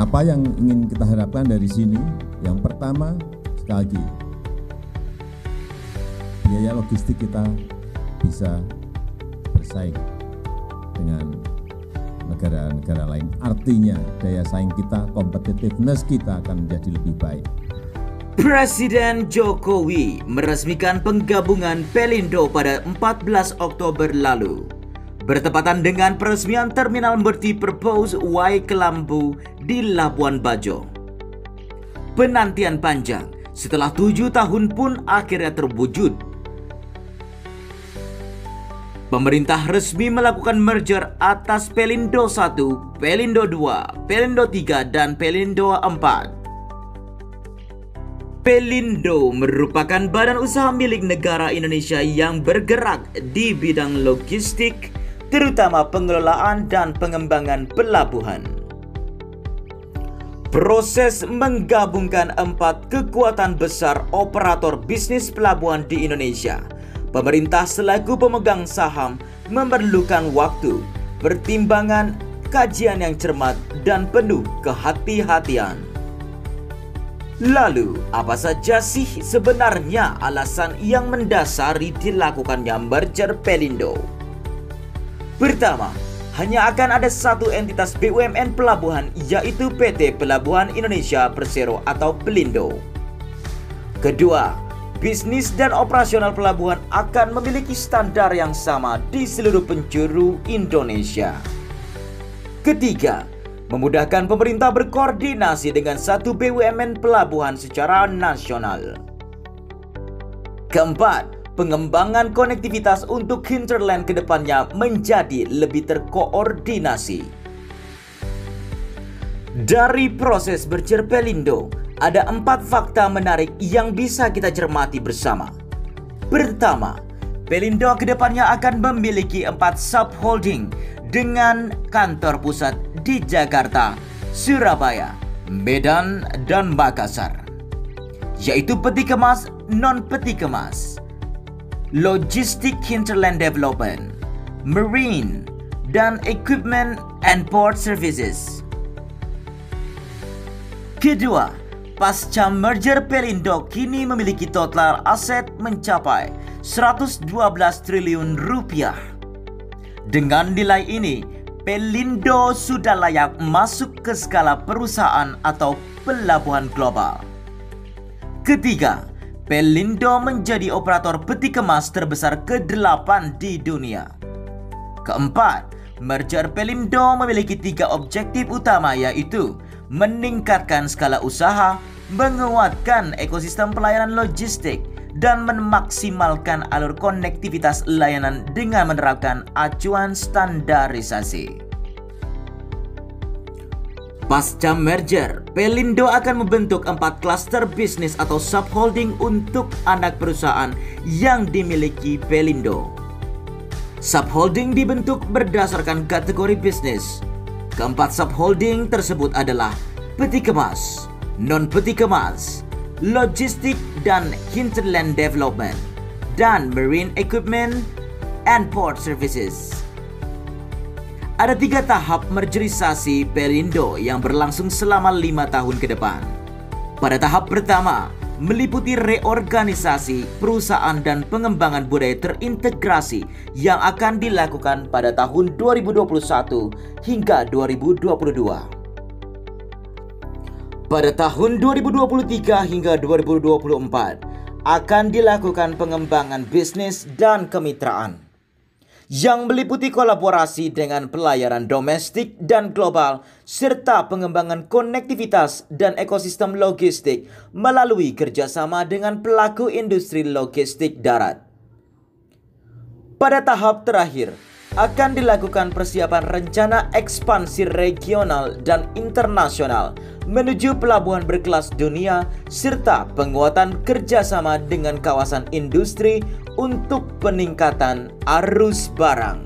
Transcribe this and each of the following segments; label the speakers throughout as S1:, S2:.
S1: Apa yang ingin kita harapkan dari sini? Yang pertama, sekali lagi, biaya logistik kita bisa bersaing dengan negara-negara lain. Artinya daya saing kita, competitiveness kita akan menjadi lebih baik.
S2: Presiden Jokowi meresmikan penggabungan Pelindo pada 14 Oktober lalu. Bertepatan dengan peresmian terminal multi-purpose Y Kelambu di Labuan Bajo. Penantian panjang setelah 7 tahun pun akhirnya terwujud. Pemerintah resmi melakukan merger atas Pelindo 1, Pelindo 2, Pelindo 3, dan Pelindo 4. Pelindo merupakan badan usaha milik negara Indonesia yang bergerak di bidang logistik, terutama pengelolaan dan pengembangan pelabuhan. Proses menggabungkan 4 kekuatan besar operator bisnis pelabuhan di Indonesia, pemerintah selaku pemegang saham memerlukan waktu, pertimbangan, kajian yang cermat, dan penuh kehati-hatian. Lalu, apa saja sih sebenarnya alasan yang mendasari dilakukannya merger Pelindo? Pertama, hanya akan ada satu entitas BUMN pelabuhan, yaitu PT Pelabuhan Indonesia Persero atau Pelindo. Kedua, bisnis dan operasional pelabuhan akan memiliki standar yang sama di seluruh penjuru Indonesia. Ketiga, memudahkan pemerintah berkoordinasi dengan satu BUMN pelabuhan secara nasional. Keempat, pengembangan konektivitas untuk hinterland ke depannya menjadi lebih terkoordinasi. Dari proses merger Pelindo, ada 4 fakta menarik yang bisa kita cermati bersama. Pertama, Pelindo ke depannya akan memiliki 4 subholding dengan kantor pusat di Jakarta, Surabaya, Medan, dan Makassar, yaitu peti kemas, non-peti kemas, Logistic Hinterland Development, Marine, dan Equipment and Port Services. Kedua, pasca merger Pelindo kini memiliki total aset mencapai 112 triliun rupiah. Dengan nilai ini, Pelindo sudah layak masuk ke skala perusahaan atau pelabuhan global. Ketiga, Pelindo menjadi operator peti kemas terbesar ke-8 di dunia. Keempat, merger Pelindo memiliki 3 objektif utama, yaitu meningkatkan skala usaha, menguatkan ekosistem pelayanan logistik, dan memaksimalkan alur konektivitas layanan dengan menerapkan acuan standarisasi. Pasca merger, Pelindo akan membentuk 4 klaster bisnis atau subholding untuk anak perusahaan yang dimiliki Pelindo. Subholding dibentuk berdasarkan kategori bisnis. Keempat subholding tersebut adalah peti kemas, non-peti kemas, logistik dan hinterland development, dan marine equipment and port services. Ada 3 tahap mergerisasi Pelindo yang berlangsung selama 5 tahun ke depan. Pada tahap pertama, meliputi reorganisasi perusahaan dan pengembangan budaya terintegrasi yang akan dilakukan pada tahun 2021 hingga 2022. Pada tahun 2023 hingga 2024 akan dilakukan pengembangan bisnis dan kemitraan yang meliputi kolaborasi dengan pelayaran domestik dan global serta pengembangan konektivitas dan ekosistem logistik melalui kerjasama dengan pelaku industri logistik darat. Pada tahap terakhir, akan dilakukan persiapan rencana ekspansi regional dan internasional menuju pelabuhan berkelas dunia serta penguatan kerjasama dengan kawasan industri untuk peningkatan arus barang.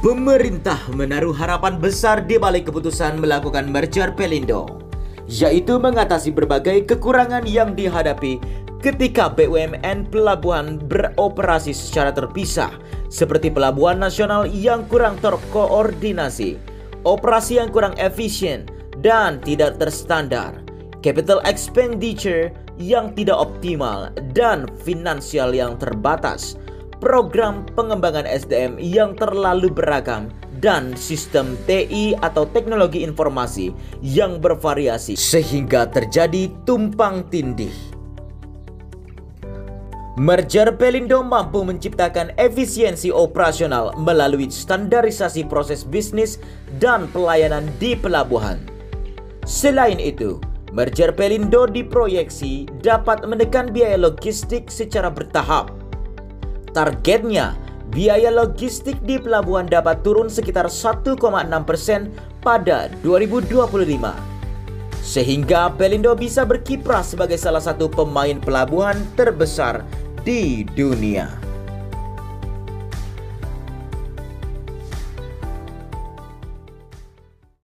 S2: Pemerintah menaruh harapan besar di balik keputusan melakukan merger Pelindo, yaitu mengatasi berbagai kekurangan yang dihadapi ketika BUMN pelabuhan beroperasi secara terpisah, seperti pelabuhan nasional yang kurang terkoordinasi, operasi yang kurang efisien dan tidak terstandar, capital expenditure yang tidak optimal, dan finansial yang terbatas, program pengembangan SDM yang terlalu beragam, dan sistem TI atau teknologi informasi yang bervariasi sehingga terjadi tumpang tindih. Merger Pelindo mampu menciptakan efisiensi operasional melalui standarisasi proses bisnis dan pelayanan di pelabuhan. Selain itu, merger Pelindo diproyeksi dapat menekan biaya logistik secara bertahap. Targetnya, biaya logistik di pelabuhan dapat turun sekitar 1,6% pada 2025. Sehingga Pelindo bisa berkiprah sebagai salah satu pemain pelabuhan terbesar di dunia.